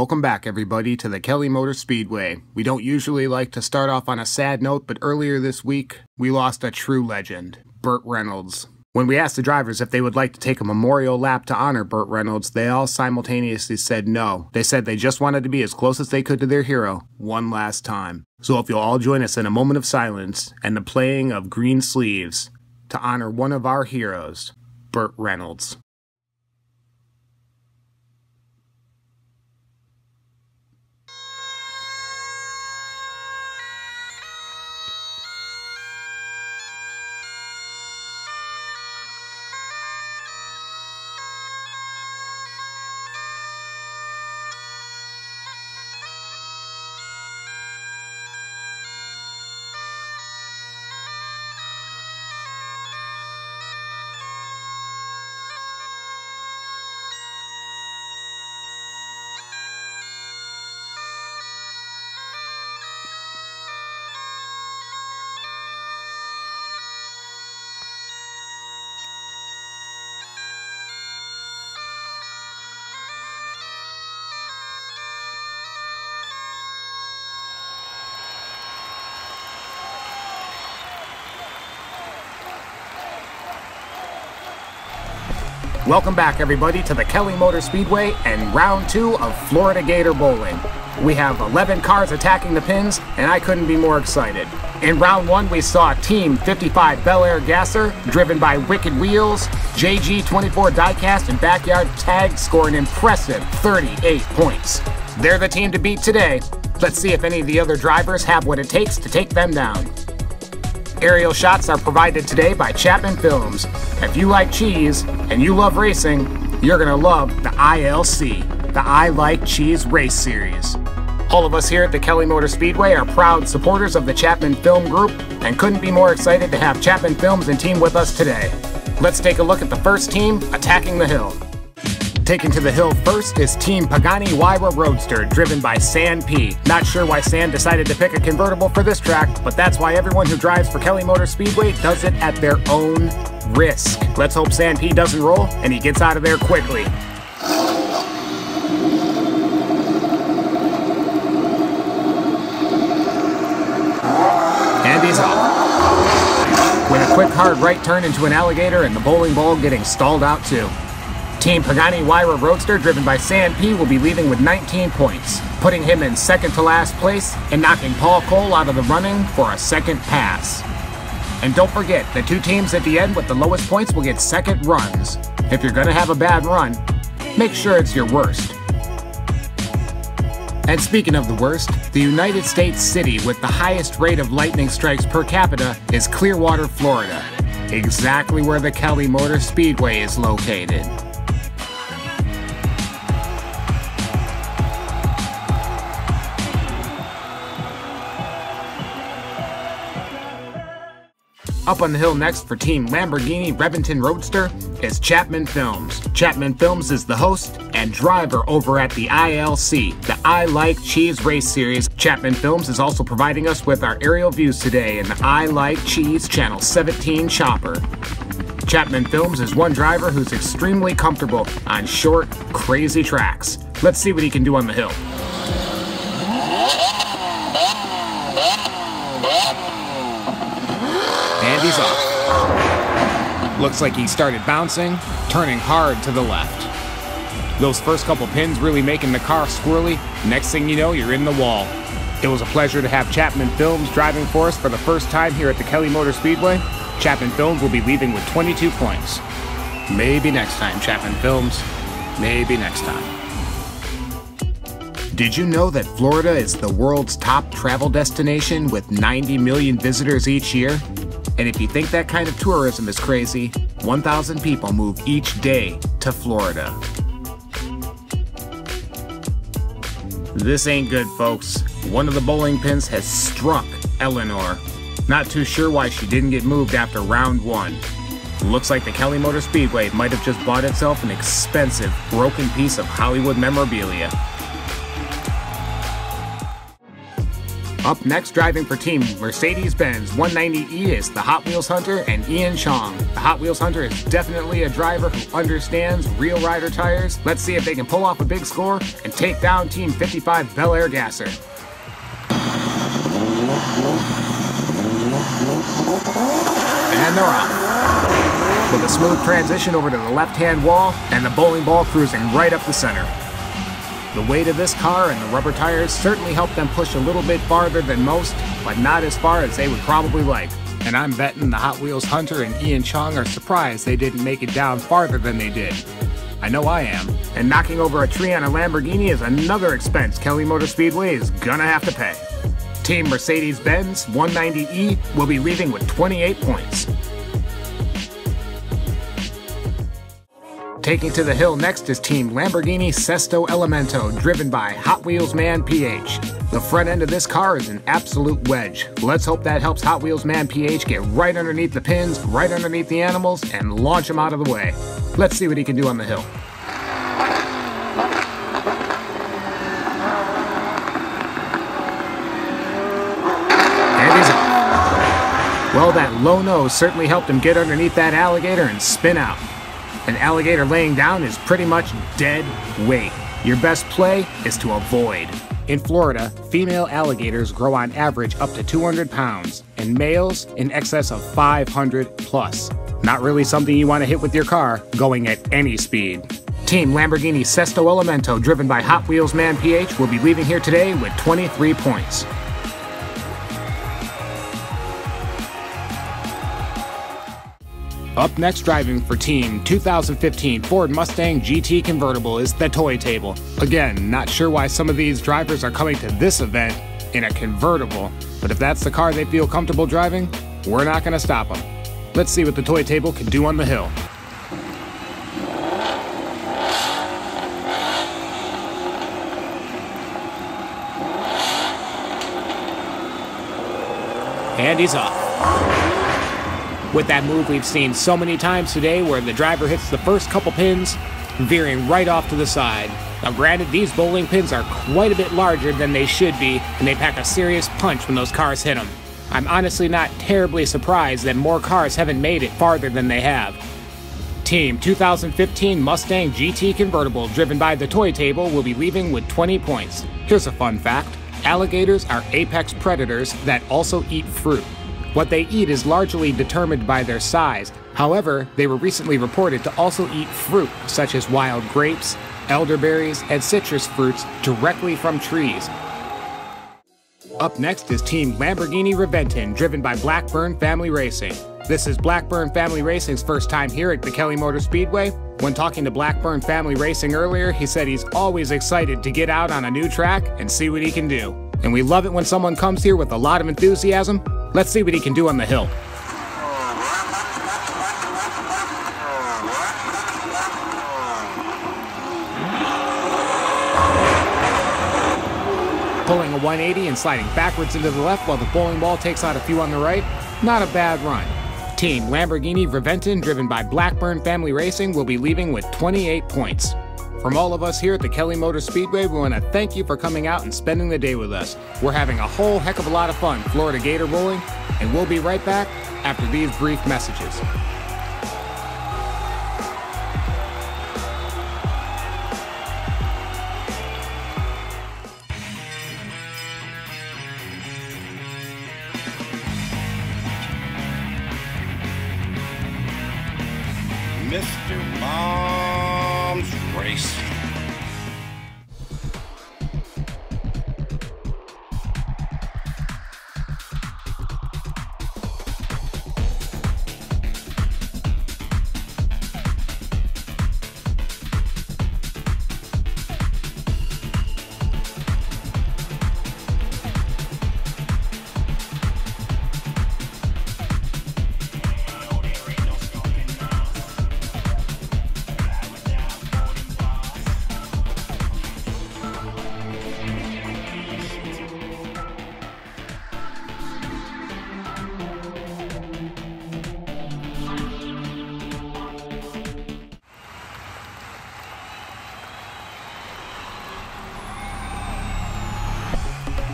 Welcome back, everybody, to the Kelly Motor Speedway. We don't usually like to start off on a sad note, but earlier this week, we lost a true legend, Burt Reynolds. When we asked the drivers if they would like to take a memorial lap to honor Burt Reynolds, they all simultaneously said no. They said they just wanted to be as close as they could to their hero one last time. So if you'll all join us in a moment of silence and the playing of Green Sleeves to honor one of our heroes, Burt Reynolds. Welcome back, everybody, to the Kelly Motor Speedway and round 2 of Florida Gator Bowling. We have 11 cars attacking the pins, and I couldn't be more excited. In round 1, we saw Team 55 Bel Air Gasser, driven by Wicked Wheels, JG24 Diecast, and Backyard Tag score an impressive 38 points. They're the team to beat today. Let's see if any of the other drivers have what it takes to take them down. Aerial shots are provided today by Chapman Films. If you like cheese and you love racing, you're gonna love the ILC, the I Like Cheese Race Series. All of us here at the Kelly Motor Speedway are proud supporters of the Chapman Film Group and couldn't be more excited to have Chapman Films and team with us today. Let's take a look at the first team attacking the hill. Taken to the hill first is Team Pagani Huayra Roadster, driven by San P. Not sure why San decided to pick a convertible for this track, but that's why everyone who drives for Kelly Motor Speedway does it at their own risk. Let's hope San P doesn't roll and he gets out of there quickly. And he's off. With a quick hard right turn into an alligator and the bowling ball getting stalled out too. Team Pagani Huayra Roadster, driven by San P, will be leaving with 19 points, putting him in second to last place and knocking Paul Cole out of the running for a second pass. And don't forget, the two teams at the end with the lowest points will get second runs. If you're gonna have a bad run, make sure it's your worst. And speaking of the worst, the United States city with the highest rate of lightning strikes per capita is Clearwater, Florida, exactly where the Kelly Motor Speedway is located. Up on the hill next for Team Lamborghini Reventon Roadster is Chapman Films. Chapman Films is the host and driver over at the ILC, the I Like Cheese Race Series. Chapman Films is also providing us with our aerial views today in the I Like Cheese Channel 17 chopper. Chapman Films is one driver who's extremely comfortable on short, crazy tracks. Let's see what he can do on the hill. And he's off. Looks like he started bouncing, turning hard to the left. Those first couple pins really making the car squirrely. Next thing you know, you're in the wall. It was a pleasure to have Chapman Films driving for us for the first time here at the Kelly Motor Speedway. Chapman Films will be leaving with 22 points. Maybe next time, Chapman Films. Maybe next time. Did you know that Florida is the world's top travel destination with 90 million visitors each year? And if you think that kind of tourism is crazy, 1,000 people move each day to Florida. This ain't good, folks. One of the bowling pins has struck Eleanor. Not too sure why she didn't get moved after round 1. Looks like the Kelly Motor Speedway might have just bought itself an expensive, broken piece of Hollywood memorabilia. Up next, driving for Team Mercedes-Benz 190E is the Hot Wheels Hunter and Ian Chong. The Hot Wheels Hunter is definitely a driver who understands real rider tires. Let's see if they can pull off a big score and take down Team 55 Bel Air Gasser. And they're off. With a smooth transition over to the left-hand wall and the bowling ball cruising right up the center. The weight of this car and the rubber tires certainly helped them push a little bit farther than most, but not as far as they would probably like. And I'm betting the Hot Wheels Hunter and Ian Chong are surprised they didn't make it down farther than they did. I know I am. And knocking over a tree on a Lamborghini is another expense Kelly Motor Speedway is gonna have to pay. Team Mercedes-Benz 190E will be leaving with 28 points. Taking to the hill next is Team Lamborghini Sesto Elemento, driven by Hot Wheels Man PH. The front end of this car is an absolute wedge. Let's hope that helps Hot Wheels Man PH get right underneath the pins, right underneath the animals, and launch them out of the way. Let's see what he can do on the hill. And he's off. Well, that low nose certainly helped him get underneath that alligator and spin out. An alligator laying down is pretty much dead weight. Your best play is to avoid. In Florida, female alligators grow on average up to 200 pounds, and males in excess of 500 plus. Not really something you want to hit with your car, going at any speed. Team Lamborghini Sesto Elemento, driven by Hot Wheels Man PH, will be leaving here today with 23 points. Up next, driving for Team 2015 Ford Mustang GT Convertible is the Toy Table. Again, not sure why some of these drivers are coming to this event in a convertible, but if that's the car they feel comfortable driving, we're not going to stop them. Let's see what the Toy Table can do on the hill. And he's off. With that move we've seen so many times today where the driver hits the first couple pins, veering right off to the side. Now granted, these bowling pins are quite a bit larger than they should be, and they pack a serious punch when those cars hit them. I'm honestly not terribly surprised that more cars haven't made it farther than they have. Team 2015 Mustang GT Convertible, driven by the Toy Table, will be leaving with 20 points. Here's a fun fact. Alligators are apex predators that also eat fruit. What they eat is largely determined by their size. However, they were recently reported to also eat fruit, such as wild grapes, elderberries, and citrus fruits directly from trees. Up next is Team Lamborghini Reventon, driven by Blackburn Family Racing. This is Blackburn Family Racing's first time here at the Kelly Motor Speedway. When talking to Blackburn Family Racing earlier, he said he's always excited to get out on a new track and see what he can do. And we love it when someone comes here with a lot of enthusiasm. Let's see what he can do on the hill. Pulling a 180 and sliding backwards into the left while the bowling ball takes out a few on the right. Not a bad run. Team Lamborghini Reventon, driven by Blackburn Family Racing, will be leaving with 28 points. From all of us here at the Kelly Motor Speedway, we want to thank you for coming out and spending the day with us. We're having a whole heck of a lot of fun Florida Gator bowling, and we'll be right back after these brief messages. Mr. Mom's Race.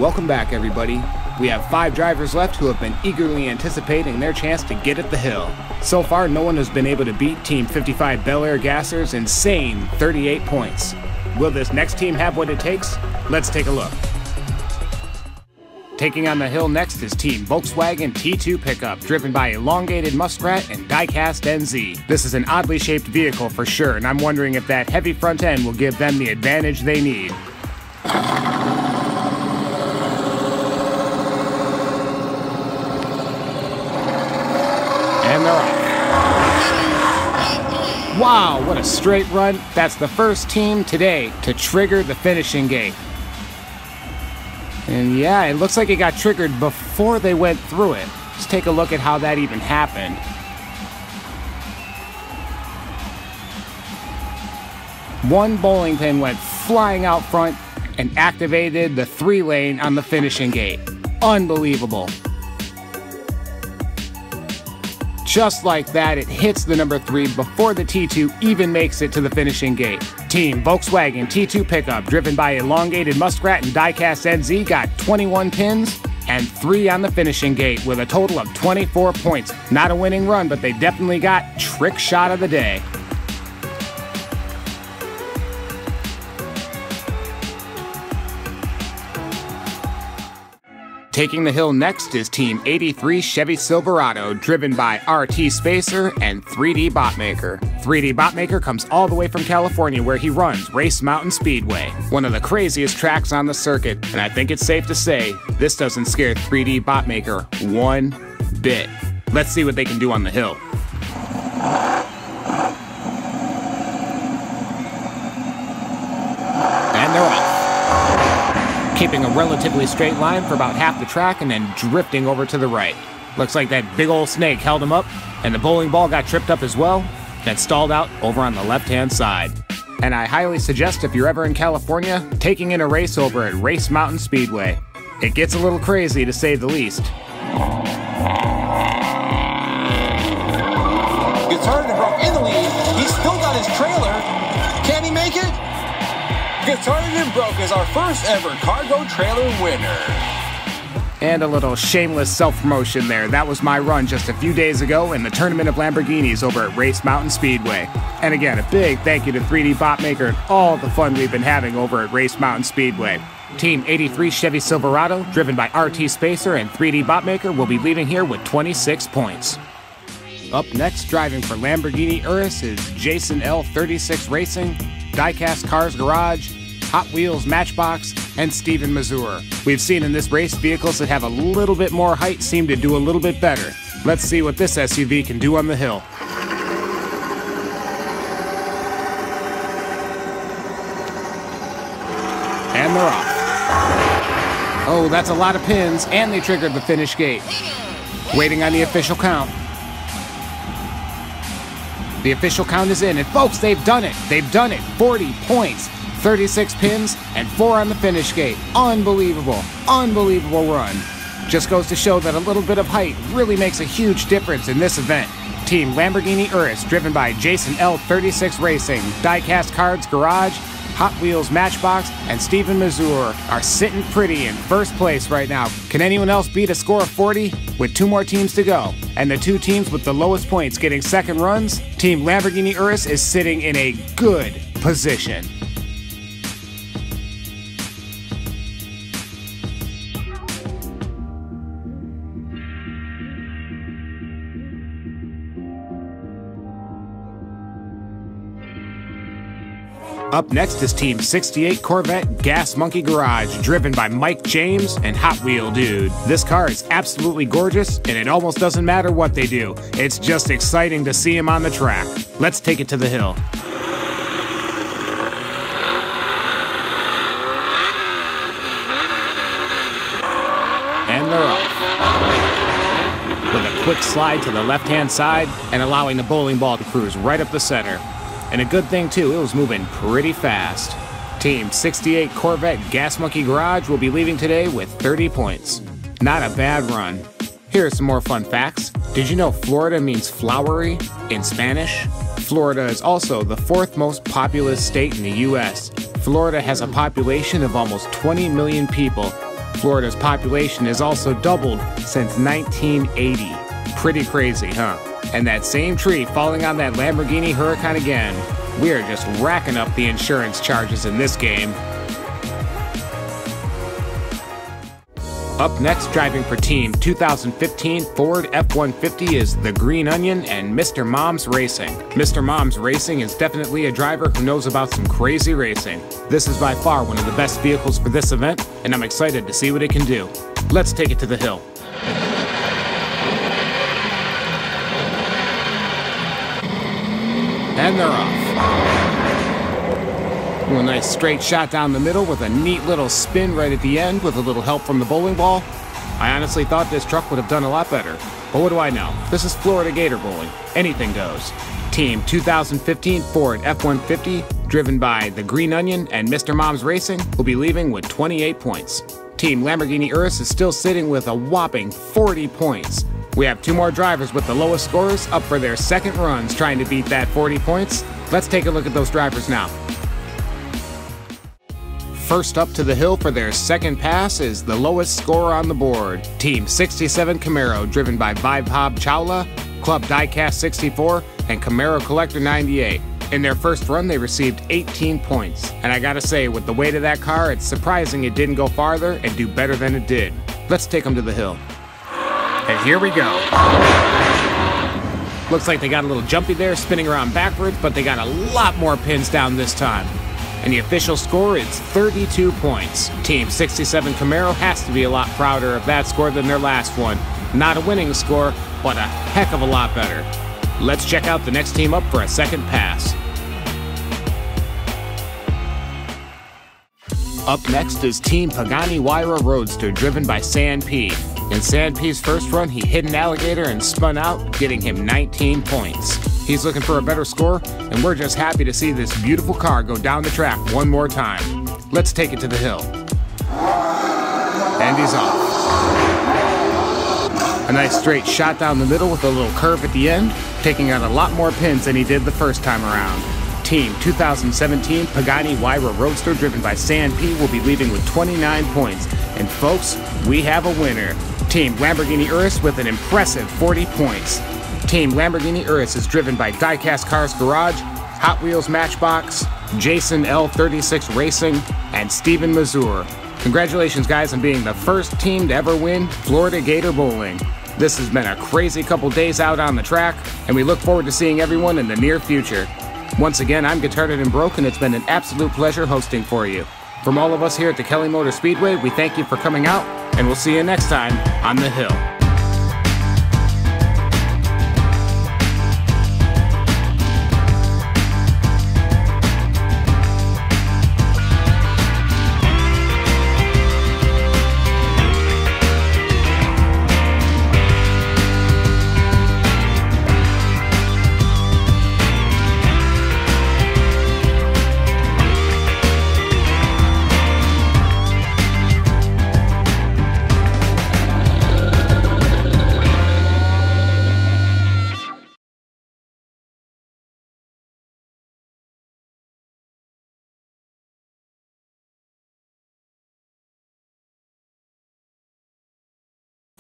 Welcome back, everybody. we have 5 drivers left who have been eagerly anticipating their chance to get at the hill. So far, no one has been able to beat Team 55 Bel Air Gasser's insane 38 points. Will this next team have what it takes? Let's take a look. Taking on the hill next is Team Volkswagen T2 pickup, driven by Elongated Muskrat and Diecast NZ. This is an oddly shaped vehicle for sure, and I'm wondering if that heavy front end will give them the advantage they need. And they're off. Wow, what a straight run. That's the first team today to trigger the finishing gate. And yeah, it looks like it got triggered before they went through it. Let's take a look at how that even happened. One bowling pin went flying out front and activated the 3-lane on the finishing gate. Unbelievable. Just like that, it hits the number 3 before the T2 even makes it to the finishing gate. Team Volkswagen T2 pickup, driven by Elongated Muskrat and Diecast NZ, got 21 pins and 3 on the finishing gate with a total of 24 points. Not a winning run, but they definitely got trick shot of the day. Taking the hill next is Team 83 Chevy Silverado, driven by RT Spacer and 3D Botmaker. 3D Botmaker comes all the way from California, where he runs Race Mountain Speedway, one of the craziest tracks on the circuit, and I think it's safe to say this doesn't scare 3D Botmaker one bit. Let's see what they can do on the hill. And they're off. Keeping a relatively straight line for about half the track and then drifting over to the right. Looks like that big old snake held him up, and the bowling ball got tripped up as well, then stalled out over on the left-hand side. And I highly suggest, if you're ever in California, taking in a race over at Race Mountain Speedway. It gets a little crazy, to say the least. Gator broke in the lead. He's still got his trailer. Can he make it? Gator broke is our first ever cargo trailer winner. And a little shameless self-promotion there. That was my run just a few days ago in the Tournament of Lamborghinis over at Race Mountain Speedway. And again, a big thank you to 3D Botmaker and all the fun we've been having over at Race Mountain Speedway. Team 83 Chevy Silverado, driven by RT Spacer and 3D Botmaker, will be leaving here with 26 points. Up next, driving for Lamborghini Urus, is Jason L. 36 Racing, Diecast Cars Garage, Hot Wheels Matchbox, and Steven Mazur. We've seen in this race vehicles that have a little bit more height seem to do a little bit better. Let's see what this SUV can do on the hill. And they're off. Oh, that's a lot of pins, and they triggered the finish gate. Waiting on the official count. The official count is in, and folks, they've done it. They've done it. 40 points, 36 pins, and 4 on the finish gate. Unbelievable, unbelievable run. Just goes to show that a little bit of height really makes a huge difference in this event. Team Lamborghini Urus, driven by Jason L. 36 Racing, Diecast Cards Garage, Hot Wheels Matchbox, and Steven Mazur are sitting pretty in first place right now. Can anyone else beat a score of 40? With 2 more teams to go, and the 2 teams with the lowest points getting second runs, Team Lamborghini Urus is sitting in a good position. Up next is Team 68 Corvette Gas Monkey Garage, driven by Mike James and Hot Wheel Dude. This car is absolutely gorgeous, and it almost doesn't matter what they do. It's just exciting to see him on the track. Let's take it to the hill. And they're off. With a quick slide to the left-hand side and allowing the bowling ball to cruise right up the center. And a good thing, too, it was moving pretty fast. Team 68 Corvette Gas Monkey Garage will be leaving today with 30 points. Not a bad run. Here are some more fun facts. Did you know Florida means flowery in Spanish? Florida is also the 4th most populous state in the U.S. Florida has a population of almost 20 million people. Florida's population has also doubled since 1980. Pretty crazy, huh? And that same tree falling on that Lamborghini Huracan again. We are just racking up the insurance charges in this game. Up next, driving for Team 2015 Ford F-150 is the Green Onion and Mr. Mom's Racing. Mr. Mom's Racing is definitely a driver who knows about some crazy racing. This is by far one of the best vehicles for this event, and I'm excited to see what it can do. Let's take it to the hill. And they're off. A nice straight shot down the middle with a neat little spin right at the end with a little help from the bowling ball. I honestly thought this truck would have done a lot better. But what do I know? This is Florida Gator bowling. Anything goes. Team 2015 Ford F-150, driven by the Green Onion and Mr. Mom's Racing, will be leaving with 28 points. Team Lamborghini Urus is still sitting with a whopping 40 points. We have two more drivers with the lowest scores up for their second runs trying to beat that 40 points. Let's take a look at those drivers now. First up to the hill for their second pass is the lowest scorer on the board, Team 67 Camaro, driven by Vaibhav Chawla, Club Diecast 64, and Camaro Collector 98. In their first run, they received 18 points. And I gotta say, with the weight of that car, it's surprising it didn't go farther and do better than it did. Let's take them to the hill. And here we go. Looks like they got a little jumpy there, spinning around backwards, but they got a lot more pins down this time. And the official score is 32 points. Team 67 Camaro has to be a lot prouder of that score than their last one. Not a winning score, but a heck of a lot better. Let's check out the next team up for a second pass. Up next is Team Pagani Huayra Roadster, driven by San P. In San P's first run, he hit an alligator and spun out, getting him 19 points. He's looking for a better score, and we're just happy to see this beautiful car go down the track one more time. Let's take it to the hill. And he's off. A nice straight shot down the middle with a little curve at the end, taking out a lot more pins than he did the first time around. Team 2017 Pagani Huayra Roadster, driven by San P, will be leaving with 29 points. And folks, we have a winner. Team Lamborghini Urus with an impressive 40 points. Team Lamborghini Urus is driven by Diecast Cars Garage, Hot Wheels Matchbox, Jason L36 Racing, and Steven Mazur. Congratulations, guys, on being the first team to ever win Florida Gator Bowling. This has been a crazy couple days out on the track, and we look forward to seeing everyone in the near future. Once again, I'm Retarded and Broke, and it's been an absolute pleasure hosting for you. From all of us here at the Kelly Motor Speedway, we thank you for coming out, and we'll see you next time on the hill.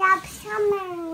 Stop summer.